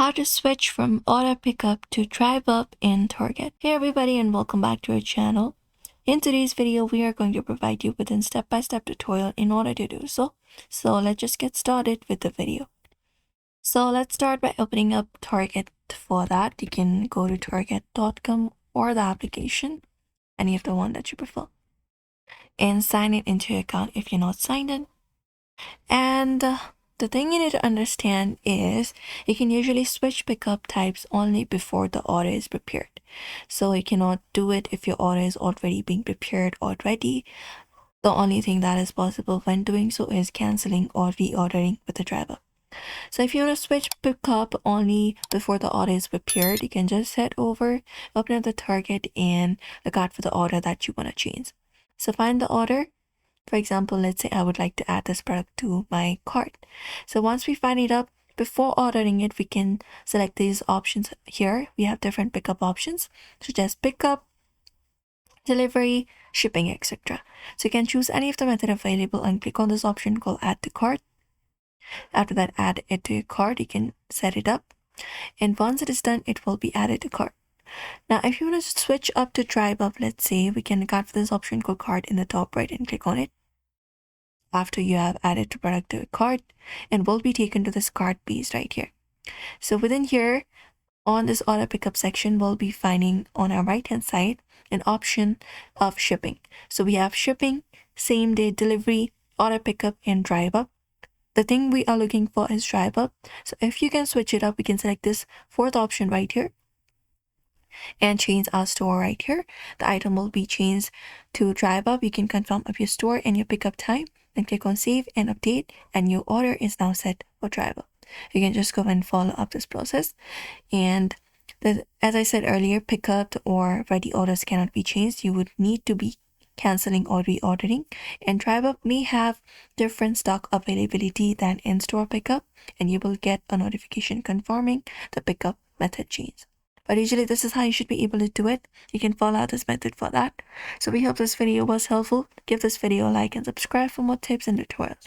how to switch from auto pickup to drive up in Target. Hey everybody, and welcome back to our channel. In today's video, we are going to provide you with a step-by-step tutorial in order to do so. So let's just get started with the video. So let's start by opening up Target. For that, you can go to target.com or the application, any of the one that you prefer, and sign in into your account if you're not signed in. And the thing you need to understand is you can usually switch pickup types only before the order is prepared. So you cannot do it if your order is already being prepared already. The only thing that is possible when doing so is canceling or reordering with the driver. So if you want to switch pickup only before the order is prepared, you can just head over, open up the Target, and look out for the order that you want to change. So find the order. For example, let's say I would like to add this product to my cart. So once we find it up, before ordering it, we can select these options here. We have different pickup options, such as pickup, delivery, shipping, etc. So you can choose any of the method available and click on this option called add to cart. After that, add it to your cart. You can set it up. And once it is done, it will be added to cart. Now, if you want to switch up to drive up, let's say we can look out for this option called cart in the top right and click on it. After you have added the product to a cart, and will be taken to this cart piece right here. So within here, on this auto pickup section, we'll be finding on our right hand side an option of shipping. So we have shipping, same day delivery, auto pickup, and drive up. The thing we are looking for is drive up. So if you can switch it up, we can select this fourth option right here and change our store right here. The item will be changed to drive up. You can confirm up your store and your pickup time, then click on save and update, and your order is now set for drive up. You can just go and follow up this process. And as I said earlier, pickup or ready orders cannot be changed. You would need to be canceling or reordering, and drive up may have different stock availability than in-store pickup, and you will get a notification confirming the pickup method change. But usually this is how you should be able to do it. You can follow out this method for that. So we hope this video was helpful. Give this video a like and subscribe for more tips and tutorials.